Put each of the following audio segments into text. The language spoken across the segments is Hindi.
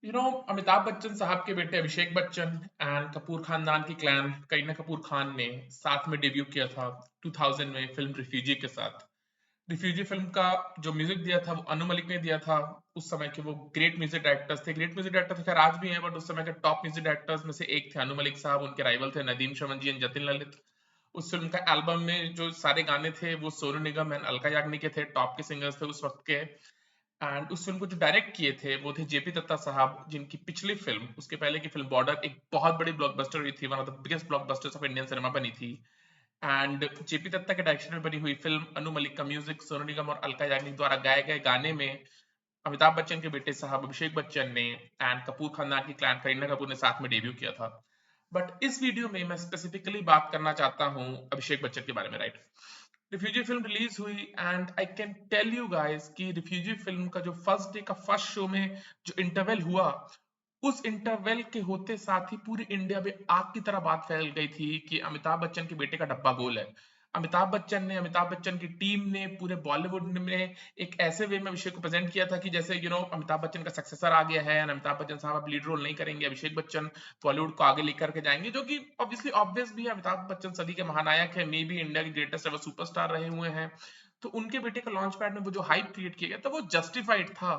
अमिताभ बच्चन साहब के बेटे अभिषेक बच्चन एंड कपूर खानदान की क्लैन करीना कपूर खान ने साथ में डेब्यू किया था 2000 में फिल्म रिफ्यूजी के साथ। रिफ्यूजी फिल्म का जो म्यूजिक दिया था वो अनु मलिक ने दिया था। उस समय के वो ग्रेट म्यूजिक डायरेक्टर्स थे, ग्रेट म्यूजिक डायरेक्टर तो खैर आज भी हैं, बट उस समय के टॉप म्यूजिक डायरेक्टर्स में से एक थे अनु मलिक साहब। उनके राइवल थे नदीम श्रवण जी एंड जतिन ललित। उस फिल्म का एल्बम में जो सारे गाने थे वो सोनू निगम एंड अलका याग्निक के थे, टॉप के सिंगर्स थे उस वक्त के। एंड उस फिल्म को जो डायरेक्ट किए थे वो थे जेपी दत्ता साहब, जिनकी पिछली फिल्म, उसके पहले की फिल्म बॉर्डर, एक बहुत बड़ी ब्लॉकबस्टर हुई थी, one of the biggest blockbusters of Indian cinema बनी थी। एंड जेपी दत्ता के डायरेक्शन में बनी हुई फिल्म, अनु मलिक का म्यूजिक, सोनू निगम और अलका याग्निक द्वारा गाए गए गाने में अमिताभ बच्चन के बेटे साहब अभिषेक बच्चन ने एंड कपूर खानदान की क्लैन करीना कपूर ने साथ में डेब्यू किया था। बट इस वीडियो में मैं स्पेसिफिकली बात करना चाहता हूँ अभिषेक बच्चन के बारे में, राइट। रिफ्यूजी फिल्म रिलीज हुई and I can tell you guys कि रिफ्यूजी फिल्म का जो फर्स्ट डे का फर्स्ट शो में जो इंटरवल हुआ, उस इंटरवल के होते साथ ही पूरे इंडिया में आग की तरह बात फैल गई थी कि अमिताभ बच्चन के बेटे का डब्बा गोल है। अमिताभ बच्चन ने, अमिताभ बच्चन की टीम ने, पूरे बॉलीवुड में एक ऐसे वे में अभिषेक को प्रेजेंट किया था कि जैसे अमिताभ बच्चन का सक्सेसर आ गया है, अमिताभ बच्चन साहब अब लीड रोल नहीं करेंगे, अभिषेक बच्चन बॉलीवुड को आगे लेकर के जाएंगे, जो कि ऑब्वियसली ऑब्वियस भी है। अमिताभ बच्चन सदी के महानायक है, मे बी इंडिया के ग्रेटेस्ट एवर सुपरस्टार रहे हुए हैं। तो उनके बेटे का लॉन्च पैड में वो जो हाइप क्रिएट किया गया था वो जस्टिफाइड था।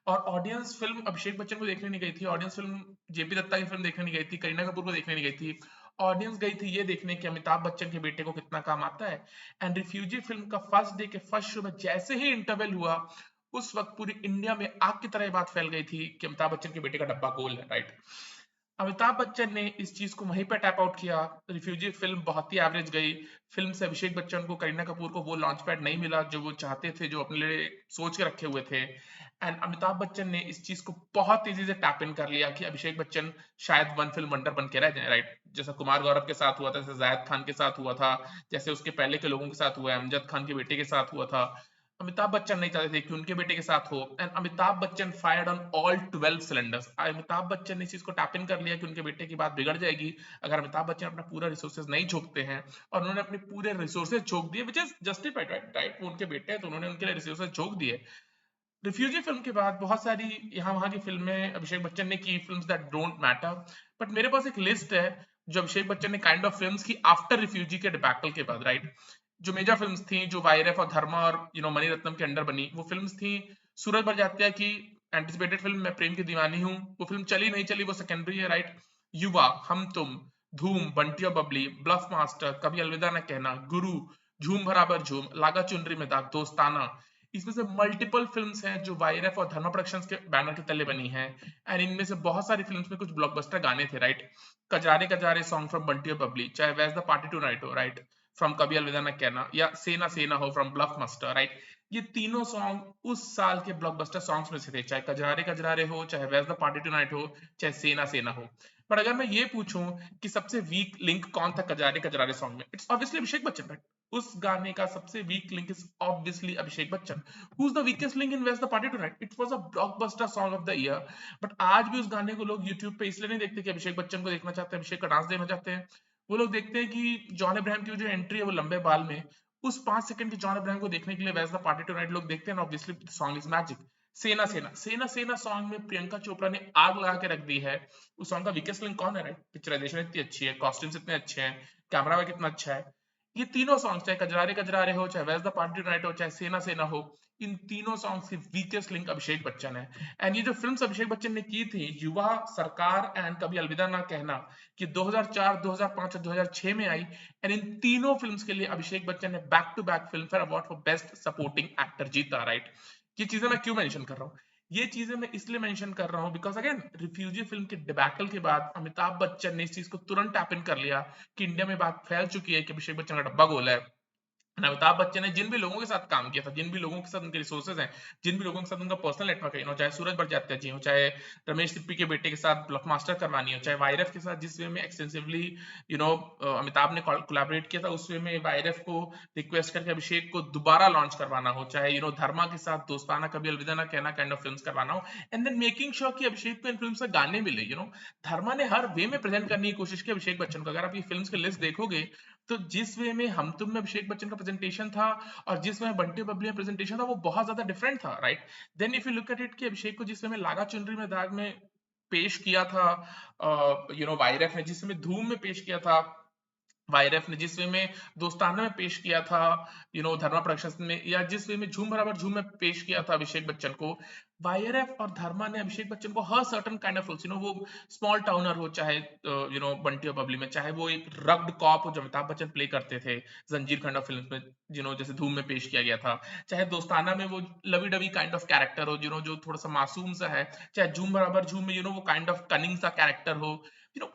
और ऑडियंस फिल्म अभिषेक बच्चन को देखने नहीं गई थी, ऑडियंस फिल्म जेपी दत्ता की फिल्म देखने नहीं गई थी, करीना कपूर को देखने नहीं गई थी। ऑडियंस गई थी ये देखने कि अमिताभ बच्चन के बेटे को कितना काम आता है। एंड रिफ्यूजी फिल्म का फर्स्ट डे के फर्स्ट शो में जैसे ही इंटरवल हुआ, उस वक्त पूरी इंडिया में आग की तरह ये बात फैल गई थी कि अमिताभ बच्चन के बेटे का डब्बा गोल है, राइट। अमिताभ बच्चन ने इस चीज को वहीं पर टैप आउट किया। रिफ्यूजी फिल्म बहुत ही एवरेज गई। फिल्म से अभिषेक बच्चन को, करीना कपूर को वो लॉन्च पैड नहीं मिला जो वो चाहते थे, जो अपने लिए सोच के रखे हुए थे। एंड अमिताभ बच्चन ने इस चीज को बहुत तेजी से टैप इन कर लिया कि अभिषेक बच्चन शायद वन फिल्म वंडर बन के रह जाए, राइट। जैसा कुमार गौरव के साथ हुआ था, जैसे जायद खान के साथ हुआ था, जैसे उसके पहले के लोगों के साथ हुआ है, अमजद खान के बेटे के साथ हुआ था। अमिताभ बच्चन नहीं चाहते थे कि उनके बेटे के साथ हो। And Amitabh Bachchan fired on all 12 cylinders. Amitabh Bachchan ने इस चीज को टैप इन कर लिया कि उनके बेटे की बात बिगड़ जाएगी अगर अमिताभ बच्चन अपना पूरा रिसोर्सेज नहीं झोंकते हैं। और उन्होंने अपने पूरे रिसोर्सेज झोंक दिए, which is justified, right right. वो उनके बेटे हैं तो उन्होंने उनके लिए रिसोर्सेज झोंक दिए। रिफ्यूजी फिल्म के बाद बहुत सारी यहाँ वहां की फिल्में अभिषेक बच्चन ने की, films that don't matter. But मेरे पास एक लिस्ट है जो अभिषेक बच्चन ने काइंड ऑफ फिल्म्स की आफ्टर रिफ्यूजी के डिबैकल के बाद, राइट। जो मेजर फिल्म्स थी, जो वायरफ और धर्मा और मणि रत्नम के अंडर बनी, वो फिल्म्स थी। सूरज बड़जात्या की एंटिसिपेटेड फिल्म मैं प्रेम की दीवानी हूँ, वो फिल्म चली नहीं चली वो सेकेंडरी है, राइट। युवा, हम तुम, धूम, बंटी और बबली, ब्लफ मास्टर, कभी अलविदा न कहना, गुरु, झूम बराबर झूम, लागा चुनरी में दाग, दोस्ताना। इसमें से मल्टीपल फिल्म्स हैं जो वायरफ और धर्मा प्रोडक्शंस के बैनर के तले बनी हैं। एंड इनमें से बहुत सारी फिल्म्स में कुछ ब्लॉकबस्टर गाने थे, right. Kajrare Kajrare song from Bunty aur Babli, चाहे where's the party tonight हो, राइट, फ्रॉम कभी अलविदा न कहना, या सेना हो फ्रॉम ब्लफ मास्टर, राइट। ये तीनों सॉन्ग उस साल के ब्लॉकबस्टर सॉन्ग्स में से थे, चाहे कजरारे कजरारे हो, चाहे where's the party tonight हो, चाहे सेना हो। पर अगर मैं ये पूछूं कि सबसे वीक लिंक कौन था कजरारे कजरारे सॉन्ग में, it's obviously Abhishek Bachchan, right. उस गाने का सबसे weak link is obviously Abhishek Bachchan. Who's the weakest link in West the Party Tonight? It was a blockbuster song of the year. But आज भी उस गाने को लोग यूट्यूब पे इसलिए नहीं देखते कि अभिषेक बच्चन को देखना चाहते हैं, अभिषेक का डांस देखना चाहते हैं। वो लोग देखते हैं कि जॉन अब्राहम की जो एंट्री है वो लंबे बाल में, उस 5 सेकंड की जॉन अब्राहम को देखने के लिए वेस्ट द पार्टी टू नाइट लोग देखते हैं। Obviously song is magic. सेना सॉन्ग में प्रियंका चोपड़ा ने आग लगा के रख दी है। उस सॉन्ग का वीकेस्ट लिंक कौन है, राइट। पिक्चराइजेशन इतनी अच्छी है, कॉस्ट्यूम्स इतने अच्छे हैं, कैमरा वर्क कितना अच्छा है। ये तीनों सॉन्ग, चाहे कजरारे कजरारे हो, चाहे वेज द पार्टी नाइट हो, चाहे सेना हो, इन तीनों सॉन्ग्स की वीकेस्ट लिंक अभिषेक बच्चन है। एंड ये जो फिल्म्स अभिषेक बच्चन ने की थी, युवा, सरकार एंड कभी अलविदा ना कहना, कि 2004, 2005 और 2006 में आई। एंड इन तीनों फिल्म्स के लिए अभिषेक बच्चन ने back to back Filmfare award for best supporting actor जीता, राइट। ये चीजें मैं क्यों मेंशन कर रहा हूँ, ये चीजें मैं इसलिए मेंशन कर रहा हूँ बिकॉज अगेन रिफ्यूजी फिल्म के डिबैकल के बाद अमिताभ बच्चन ने इस चीज को तुरंत टैप इन कर लिया कि इंडिया में बात फैल चुकी है कि अभिषेक बच्चन का डब्बा गोल है। अमिताभ बच्चन ने जिन भी लोगों के साथ काम किया था, जिन भी लोगों के साथ उनके रिसोर्सेज हैं, जिन भी लोगों के साथ उनका पर्सनल नेटवर्क है, चाहे सूरज बड़जात्या जी हो, चाहे रमेश सिप्पी के बेटे के साथ ब्लॉक मास्टर करवानी हो, चाहे वायरफ के साथ जिस वे में एक्सटेंसिवली अमिताभ ने कोलैबोरेट किया था, उस वे में वायरफ को रिक्वेस्ट करके अभिषेक को दोबारा लॉन्च करवाना हो, चाहे धर्मा के साथ दोस्ताना कभी अलविदा ना कहना काइंड ऑफ फिल्म्स करवाना हो, एंड देन मेकिंग श्योर कि अभिषेक को इन फिल्म से गाने मिले। धर्मा ने हर वे में प्रेजेंट करने की कोशिश की अभिषेक बच्चन को। अगर आप ये फिल्म्स की लिस्ट देखोगे तो जिस वे में हम तुम में अभिषेक बच्चन का प्रेजेंटेशन था और जिस वे में बंटी बबली में प्रेजेंटेशन था वो बहुत ज्यादा डिफरेंट था, right. Then if you look at it कि अभिषेक को जिस वे में लागा चुनरी में दाग में पेश किया था वायरफ ने, जिसमें धूम में पेश किया था वायरफ ने, जिस वे में दोस्ताना में पेश किया था धर्मा प्रोडक्शंस में, या जिस वे में झूम बराबर झूम में पेश किया था अभिषेक बच्चन को, वायरफ और धर्मा ने अभिषेक बच्चन को हर सर्टन काइंड ऑफ रोल्स, वो स्मॉल टाउनर हो, चाहे बंटी और बबली में, चाहे वो एक रग्ड कॉप हो जो अमिताभ बच्चन प्ले करते थे जंजीर काइंड ऑफ फिल्म में, जैसे धूम में पेश किया गया था, चाहे दोस्ताना में वो lovey dovey kind of character हो, जो थोड़ा सा मासूम सा है, चाहे झूम बराबर झूम में वो काइंड ऑफ कनिंग सा कैरेक्टर हो,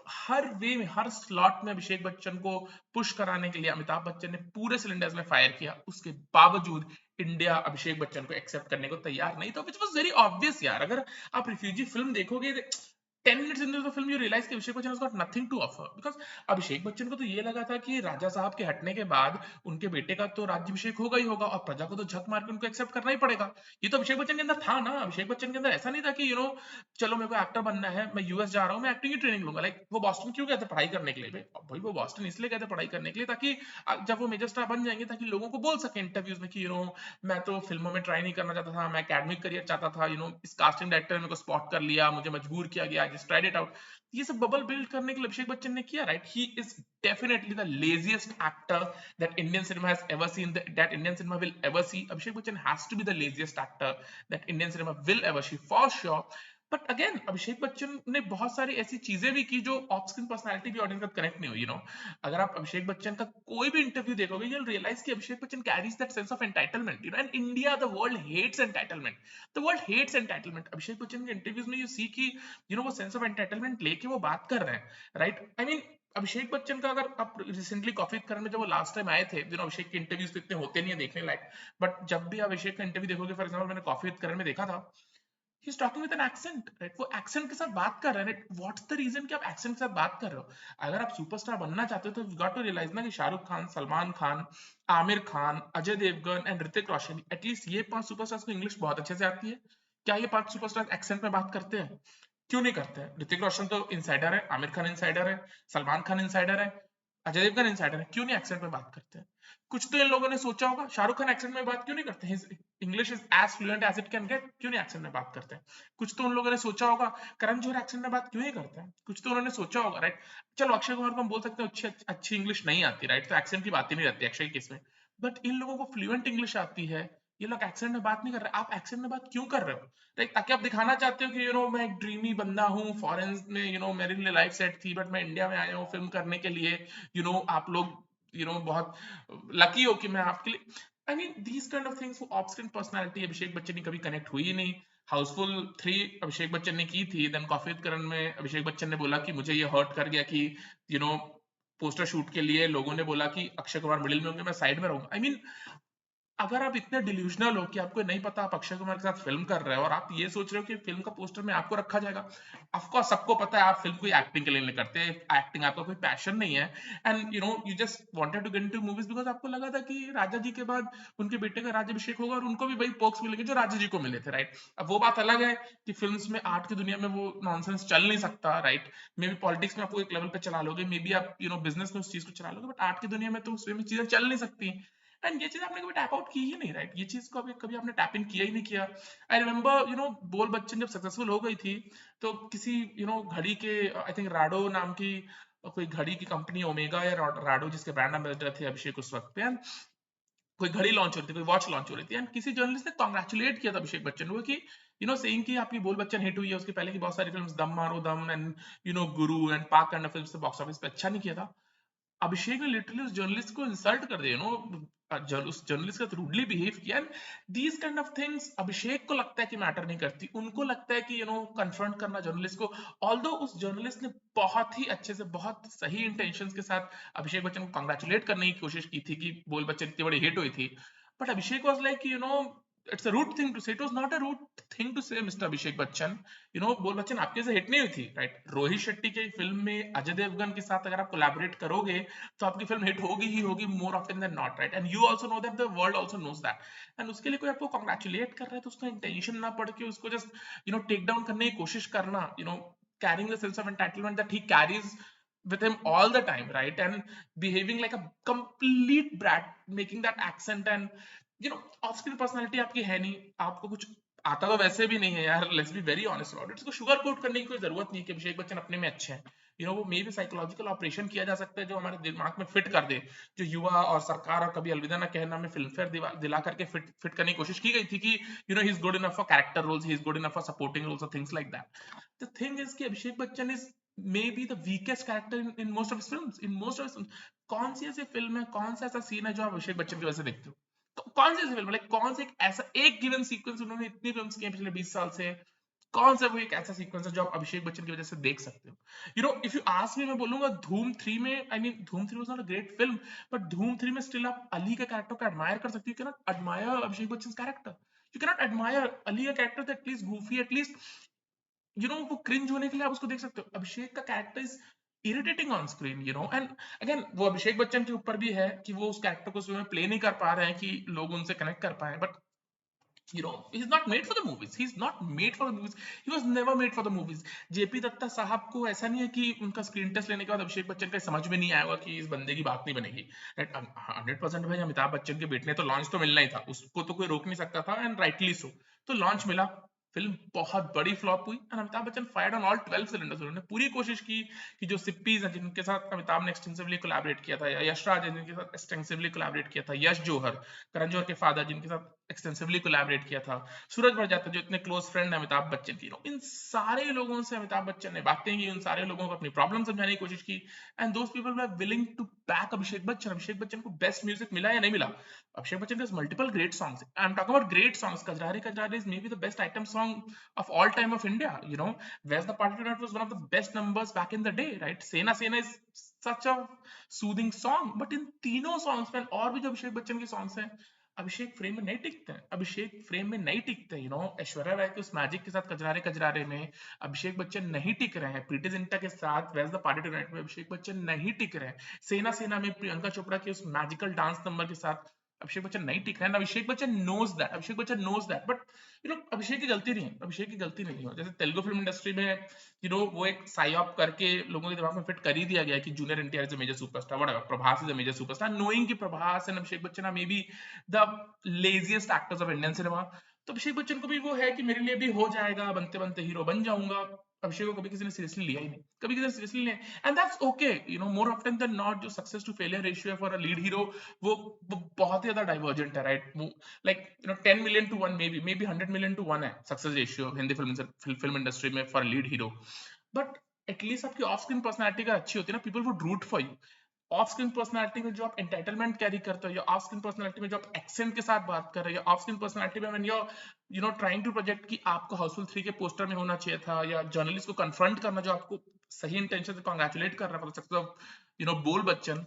हर वे में, हर स्लॉट में अभिषेक बच्चन को पुश कराने के लिए अमिताभ बच्चन ने पूरे सिलेंडर्स में फायर किया। उसके बावजूद इंडिया अभिषेक बच्चन को एक्सेप्ट करने को तैयार नहीं था, विच वाज वेरी ऑब्वियस यार। अगर आप रिफ्यूजी फिल्म देखोगे 10 minutes into the film you realize कि Abhishek Bachchan has got nothing to offer, because अभिषेक बच्चन को तो ये लगा था कि राजा साहब के हटने के बाद उनके बेटे का तो राज्याभिषेक होगा ही होगा, और प्रजा को तो झक मार के उनको एक्सेप्ट करना ही पड़ेगा। ये तो अभिषेक बच्चन के अंदर था ना। अभिषेक बच्चन के अंदर ऐसा नहीं था कि चलो मेरे को एक्टर बनना है, मैं यूएस जा रहा हूँ, मैं एक्टिंग की ट्रेनिंग लूंगा। लाइक वो बॉस्टन क्यों गए थे पढ़ाई करने के लिए? भाई वो बॉस्टन इसलिए गए थे पढ़ाई करने के लिए ताकि जब वो मेजर स्टार बन जाएंगे, ताकि लोगों को बोल सके इंटरव्यूज में कि मैं तो फिल्मों में ट्राई नहीं करना चाहता था, मैं एकेडमिक करियर चाहता था, इस कास्टिंग डायरेक्टर ने मेरे को स्पॉट कर लिया, मुझे मजबूर किया गया, I just tried it out. ये सब बबल बिल्ड करने के लिए अभिषेक बच्चन ने किया, right? He is definitely the laziest actor that Indian cinema has ever seen, that Indian cinema will ever see. Abhishek Bachchan has to be the laziest actor that Indian cinema will ever see, for sure. But again Abhishek Bachchan ने बहुत सारी ऐसी चीजें भी की जो ऑफ स्क्रीन पर्सनालिटी भी ऑडियंस का कनेक्ट नहीं हुई। अगर आप अभिषेक बच्चन का कोई भी इंटरव्यू देखोगे, you'll realize कि Abhishek Bachchan carries that sense of entitlement, and India, the world hates entitlement, the world hates entitlement. Abhishek Bachchan के इंटरव्यूज में यू सी कि वो सेंस ऑफ एंटाइटलमेंट लेके वो बात कर रहे हैं, right? I mean Abhishek Bachchan का अगर आप रिसेंटली कॉफी करण में जब वो लास्ट टाइम आए थे, अभिषेक के इंटरव्यूज तो इतने होते नहीं है देखने लायक, बट जब भी अभिषेक का इंटरव्यू देखोगे, फॉर एग्जांपल मैंने कॉफी करण में देखा था, he is talking with an accent, right? वो एक्सेंट के साथ बात कर रहे हैं, राइट? व्हाट्स द रीजन कि आप एक्सेंट के साथ बात कर रहे हो? अगर आप सुपरस्टार बनना चाहते हो तो यू गॉट टू रियलाइज ना कि शाहरुख खान, सलमान खान, आमिर खान, अजय देवगन एंड ऋतिक रोशन, एटलीस्ट ये 5 सुपरस्टार्स को इंग्लिश बहुत अच्छे से आती है। क्या ये 5 सुपरस्टार एक्सेंट में बात करते हैं? क्यों नहीं करते हैं? ऋतिक रोशन तो इनसाइडर है, आमिर खान इनसाइडर है, सलमान खान इनसाइडर है, अजय देवगन इनसाइडर है, क्यों नहीं एक्सेंट में बात करते हैं? कुछ तो इन लोगों ने सोचा होगा, शाहरुख खान एक्सेंट में बात क्यों नहीं करते हैं? English is as fluent as it can get, क्यों नहीं एक्सेंट में बात करते हैं? कुछ तो उन लोगों ने सोचा होगा, करण जौहर एक्सेंट में बात क्यों नहीं करते हैं? कुछ तो उन्होंने सोचा होगा, राइट? चलो अक्षय कुमार को हम बोल सकते हैं अच्छी अच्छी इंग्लिश नहीं आती, राइट? तो एक्सेंट की बात ही नहीं रहती अक्षय के केस में, बट इन लोगों को फ्लुएंट इंग्लिश आती है, ये लोग एक्सेंट में बात नहीं कर रहे। आप एक्सेंट में बात क्यों कर रहे हो? लाइक ताकि आप दिखाना चाहते हो कि मैं एक ड्रीमी बंदा हूँ, फॉरेन में मेरे लिए लाइफ सेट थी, बट मैं इंडिया में आया हूँ फिल्म करने के लिए, आप लोग बहुत लकी हो कि मैं आपके लिए। I mean these kind of things. Off screen personality Abhishek Bachchan की कभी कनेक्ट हुई ही नहीं। हाउसफुल 3 अभिषेक बच्चन ने की थी, देन कॉफी करण में अभिषेक बच्चन ने बोला कि मुझे ये हर्ट कर गया कि पोस्टर शूट के लिए लोगों ने बोला कि अक्षय कुमार मिडिल में होंगे, मैं साइड में रहूंगा। आई मीन अगर आप इतने डिल्यूजनल हो कि आपको नहीं पता आप अक्षय कुमार के साथ फिल्म कर रहे हो और आप ये सोच रहे हो कि फिल्म का पोस्टर में आपको रखा जाएगा, ऑफ कोर्स सबको पता है आप फिल्म कोई एक्टिंग के लिए नहीं करते, एक्टिंग आपका कोई पैशन नहीं है, and you just wanted to get into movies because आपको लगा था कि राजा जी के बाद उनके बेटे का राज्याभिषेक होगा और उनको भी वही पोक्स मिलेंगे जो राजा जी को मिले थे, राइट? अब वो बात अलग है कि फिल्म्स में, आर्ट की दुनिया में वो नॉनसेंस चल नहीं सकता, राइट? मे बी पॉलिटिक्स में आपको एक लेवल पे चला लोगे, मे बी आप बिजनेस में उस चीज को चला लोगे, बट आर्ट की दुनिया में तो उस वे में चीजें चल नहीं सकती। एंड ये चीज आपने कभी टैप आउट की ही नहीं, राइट? ये चीज को कभी आपने टैप इन किया ही नहीं किया। आई रिमेम्बर बोल बच्चन जब सक्सेसफुल हो गई थी तो किसी घड़ी के, आई थिंक राडो नाम की कोई घड़ी की कंपनी, ओमेगा या राडो, जिसके ब्रांड एम्बेसडर थे अभिषेक उस वक्त पे, and कोई घड़ी लॉन्च हो रही थी, कोई वॉच लॉन्च हो रही थी, एंड किसी जर्नलिस्ट ने कॉन्ग्रेचुलेट किया था अभिषेक बच्चन को कि सेइंग कि आपकी बोल बच्चन हिट हुई है, उसके पहले की बहुत सारी फिल्म्स दम मारो दम एंड गुरु एंड पाक काइंड ऑफ फिल्म्स से बॉक्स ऑफिस पे अच्छा नहीं किया था। अभिषेक ने लिटरली उस जर्नलिस्ट को इंसल्ट कर दिया, उस जर्नलिस्ट के साथ रूडली बिहेव किया। And these kind of things Abhishek को लगता है कि मैटर नहीं करती, उनको लगता है कि कन्फ्रंट करना जर्नलिस्ट को, ऑल्दो उस जर्नलिस्ट ने बहुत ही अच्छे से, बहुत सही इंटेंशंस के साथ अभिषेक बच्चन को कंग्रेचुलेट करने की कोशिश की थी कि बोल बच्चन इतनी बड़ी हिट हुई थी, but Abhishek was like it's a rude thing to say, it was not a rude thing to say mister Abhishek Bachchan. Bol Bachchan आपके से हिट नहीं हुई थी, राइट? रोहित शेट्टी की फिल्म में अजय देवगन के साथ अगर आप कोलैबोरेट करोगे तो आपकी फिल्म हिट होगी ही होगी, more often than not, right? And you also know that, the world also knows that. And उसके लिए कोई आपको कांग्रेचुलेट कर रहा है तो उसका इंटेंशन ना पढ़ के उसको जस्ट टेक डाउन करने की कोशिश करना, carrying the sense of entitlement that he carries with him all the time, right? And behaving like a complete brat, making that accent, and of screen personality आपकी है नहीं, आपको कुछ आता तो वैसे भी नहीं है यार, let's be very honest about it. इसको शुगर कोट करने की कोई जरूरत नहीं है कि अभिषेक बच्चन अपने में अच्छे हैं। वो मे भी साइकोलॉजिकल ऑपरेशन किया जा सकता है जो हमारे दिमाग में फिट कर दे, जो युवा और सरकार और कभी अलविदा ना कहना में फिल्म फेयर दिला करके फिट फिट करने की कोशिश की गई थी कि he is good enough for character roles, he is good enough for supporting roles और things like that. The thing is कि Abhishek Bachchan is maybe the weakest character in most of films, in most of. कौन सी ऐसी फिल्म है, कौन सा ऐसा सीन है जो आप अभिषेक बच्चन की वजह से देखते हो? कौन सी ऐसी फिल्म, लाइक कौन सा एक ऐसा एक गिवन सीक्वेंस, उन्होंने इतनी फिल्म्स की हैं पिछले 20 साल से, कौन सा वो एक ऐसा सीक्वेंस है जो आप अभिषेक बच्चन की वजह से देख सकते हो? इफ यू आस्क मी, मैं बोलूंगा धूम 3 में, आई मीन धूम 3 was not a great film, but धूम 3 में स्टिल आप अली के कैरेक्टर को एडमायर कर सकते हो। You can not admire Abhishek Bachchan character, you can not admire Ali का कैरेक्टर, एटलीस्ट गूफी, एटलीस्ट वो क्रिंज होने के लिए आप उसको देख सकते हो। अभिषेक का character is irritating on screen, and again वो अभिषेक बच्चन के ऊपर भी है कि वो उस कैरेक्टर को उसमें प्ले नहीं कर पा रहे हैं कि लोग उनसे कनेक्ट कर पाए, but he's not made for the movies, he's not made for the movies, he was never made for the movies। JP Dutta साहब को ऐसा नहीं है कि उनका स्क्रीन टेस्ट लेने के बाद अभिषेक बच्चन का समझ में नहीं आया होगा कि इस बंदे की बात नहीं बनेगी। 100% भाई, अमिताभ बच्चन के बेटे ने तो लॉन्च तो मिलना ही था, उसको तो कोई रोक नहीं सकता था, एंड राइटली सो। तो लॉन्च मिला, फिल्म बहुत बड़ी फ्लॉप हुई, and Amitabh Bachchan fired on all 12 cylinders. उन्होंने पूरी कोशिश की कि जो सिप्पीज हैं जिनके साथ अमिताभ ने एक्सटेंसिवली कोलैबोरेट किया था, या यशराज है जिनके साथ एक्सटेंसिवली कोलैबोरेट किया था, यश जौहर, करण जौहर के फादर जिनके साथ एक्सटेंसिवली कोलैबोरेट किया था, सूरज बड़जात्या जो इतने क्लोज फ्रेंड है अमिताभ बच्चन की, इन सारे लोगों से अमिताभ बच्चन ने बातें की, उन सारे लोगों को अपनी प्रॉब्लम समझाने की कोशिश की, and those people were willing to back Abhishek Bachchan. Abhishek Bachchan को बेस्ट म्यूजिक मिला या नहीं मिला? अभिषेक बच्चन के multiple great songs, I am talking about great songs. कजरारे कजरारे is maybe the best item song of all time of India. Where's the Party Tonight was one of the best numbers back in the day, right? Sena Sena is such a soothing song, but in तीनों songs में और भी जो अभिषेक बच्चन के songs हैं, अभिषेक फ्रेम में नहीं टिकते हैं, अभिषेक फ्रेम में नहीं टिकते हैं। ऐश्वर्या राय के उस मैजिक के साथ कजरारे कजरारे में अभिषेक बच्चन नहीं टिक रहे हैं, प्रीति जिंटा के साथ वेयर द पार्टी टुनाइट में अभिषेक बच्चन नहीं टिक रहे हैं, सेना सेना में प्रियंका चोपड़ा के उस मैजिकल डांस नंबर के साथ अभिषेक बच्चन नहीं टिक रहे हैं। Abhishek Bachchan knows that, Abhishek Bachchan knows that, but Abhishek की गलती नहीं है, अभिषेक की गलती नहीं है। जैसे तेलुगु फिल्म इंडस्ट्री में वो एक साइऑप करके लोगों के दिमाग में फिट कर ही दिया गया कि junior NTR is a major superstar, whatever, Prabhas is a major superstar, knowing कि Prabhas and Abhishek Bachchan are maybe the laziest actors of Indian cinema. तो अभिषेक बच्चन को भी वो है कि मेरे लिए भी हो जाएगा, बनते बनते हीरो बन जाऊंगा। अभिषेक को कभी किसी ने सीरियसली लिया ही नहीं, कभी किसी ने सीरियसली लिया, and that's okay. More often than not जो सक्सेस टू फेलियर रेशियो है फॉर अ लीड हीरो, वो बहुत ही ज्यादा डाइवर्जेंट है, right? Like 10 million to 1, maybe 100 million to 1 है success ratio Hindi film industry में for lead hero. But at least आपकी ऑफ स्क्रीन पर्सनैलिटी का अच्छी होती है ना, people would root for you. Off screen personality में जो आप एंटाइटलमेंट कैरी करते हो, या ऑफ स्क्रीन पर्सनैलिटी में जो आप एक्सेंट के साथ बात कर रहे हो, या ऑफ स्क्रीन पर्सनैलिटी में when you know trying to project कि आपको हाउसफुल 3 के पोस्टर में होना चाहिए था, या जर्नलिस्ट को कन्फ्रंट करना जो आपको सही इंटेंशन से कांग्रेचुलेट कर रहा है फॉर द सक्सेस ऑफ बोल बच्चन।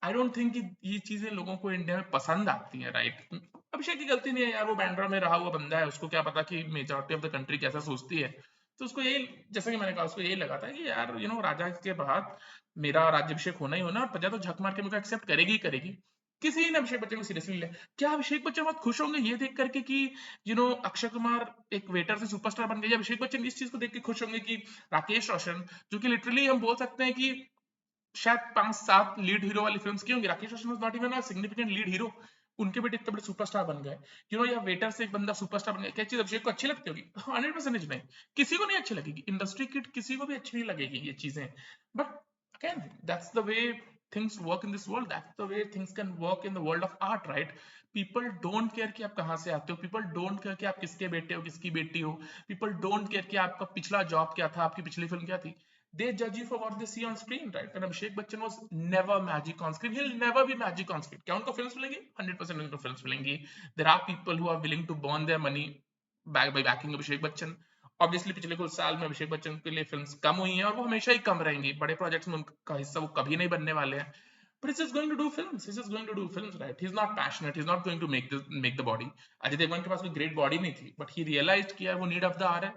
आई डोंट थिंक कि ये चीजें लोगों को इंडिया में पसंद आती हैं, राइट? अभिषेक की गलती नहीं है यार, वो बैंड्रा में रहा हुआ बंदा है, उसको क्या पता कि मेजॉरिटी ऑफ द कंट्री कैसा सोचती है। तो उसको यही, जैसा कि मैंने कहा, उसको यही लगा था कि यार राजा के बाद मेरा राज्यभिषेक होना ही होना, और प्रजा तो झक मार के मुझे एक्सेप्ट करेगी ही करेगी। किसी ने अभिषेक बच्चन को सीरियसली लिया? क्या अभिषेक बच्चन बहुत खुश होंगे ये देख करके कि अक्षय कुमार एक वेटर से सुपरस्टार बन गए? अभिषेक बच्चन इस चीज को देख के खुश होंगे कि राकेश रोशन, जो कि लिटरली हम बोल सकते हैं कि शायद 5-7 लीड हीरो वाली फिल्म्स की होंगी, Rakesh Roshan was not even a significant lead hero, उनके बेटे इतने बड़े सुपरस्टार बन गए। या वेटर से एक बंदा सुपरस्टार बन गया। क्या चीज अभिषेक को अच्छी लगती होगी? 100% नहीं, किसी को नहीं अच्छी लगेगी, इंडस्ट्री किट किसी को भी अच्छी नहीं लगेगी ये चीजें। But again that's the way things work in this world, that's the way things can work in the world of art, right? People don't care कि आप कहाँ से आते हो, people don't care कि आप किसके बेटे हो, किसकी बेटी हो, people don't care कि आपका पिछला जॉब क्या था, आपकी पिछली फिल्म क्या थी। They judge you for what they see on screen, right? And Abhishek Bachchan was never magic on screen, he'll never be magic on screen। क्या उनको फिल्म्स मिलेंगी? 100% उनको फिल्म्स मिलेंगी। There are people who are willing to burn their money by backing Abhishek Bachchan। Obviously पिछले कुछ साल में अभिषेक बच्चन के लिए फिल्म्स कम हुई हैं, और वो हमेशा ही कम रहेंगी, बड़े प्रोजेक्ट्स में उनका हिस्सा वो कभी नहीं बनने वाले हैं। But he's just going to do films. He's just going to do films, right? He's not passionate. He's not going to make the body. Ajay Devgan के पास कोई great body नहीं थी, but he realized कि यार वो need of the hour है।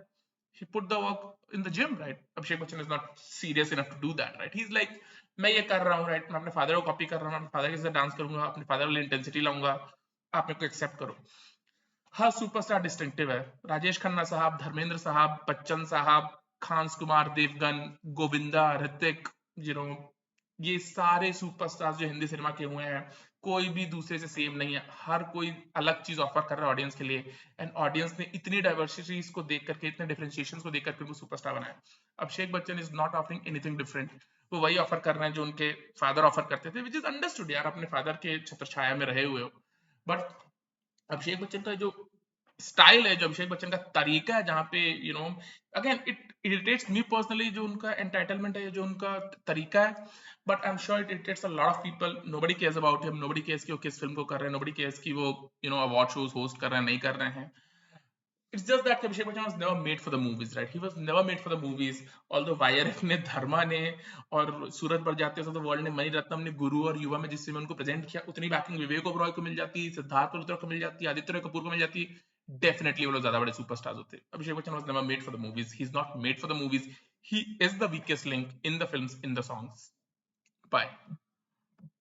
He put the work in the gym, right? Abhishek Bachchan is not serious enough to do that, right? He's like, मैं ये कर रहा हूँ, right? मैं अपने फादर को कॉपी कर रहा हूँ, अपने फादर के साथ डांस करूंगा, अपने फादर वाली इंटेंसिटी लाऊंगा, आप मेरे को एक्सेप्ट करो। हर सुपरस्टार डिस्टिंक्टिव है, राजेश खन्ना साहब, धर्मेंद्र साहब, बच्चन साहब, खान कुमार, देवगन, गोविंदा, ऋतिक, ये सारे सुपरस्टार्स जो हिंदी सिनेमा के हुए हैं, कोई भी दूसरे से सेम नहीं है, हर कोई अलग चीज ऑफर कर रहा है ऑडियंस के लिए, एंड ऑडियंस ने इतनी डाइवर्सिटीज को देख करके, इतने डिफरेंशिएशन को देख करके उनको सुपरस्टार बनाया। Abhishek Bachchan is not offering anything different, वो वही ऑफर कर रहे हैं जो उनके फादर ऑफर करते थे, विच इज अंडरस्टूड यार, अपने फादर के छत्र छाया में रहे हुए हो। बट अभिषेक बच्चन का जो स्टाइल है, जो अभिषेक बच्चन का तरीका है, जहाँ पे again it irritates me personally, जो उनका एंटाइटलमेंट है, जो उनका तरीका है, but I am sure it irritates a lot of people. Nobody cares about him, nobody cares कि वो किस फिल्म को कर रहे हैं, नोबडी केयर्स कि वो अवार्ड शोज होस्ट कर रहे हैं, नहीं कर रहे हैं। It's just that Abhishek Bachchan was never made for the movies, right? He was never made for the movies. Although YRF ने, धर्मा ने और सूरज पर जाते हो तो वर्ल्ड ने, मणि रत्नम ने गुरु और युवा में जिससे उनको प्रेजेंट किया, उतनी बैकिंग विवेक ओबरॉय को मिल जाती, सिद्धार्थ मल्होत्रा को मिल जाती, आदित्य रॉय कपूर को मिल जाती, डेफिनेटली वो लोग ज्यादा बड़े सुपरस्टार्स होते। Abhishek Bachchan was never made for the movies. He's not made for the movies. He is the weakest link in the films, in the songs. Bye.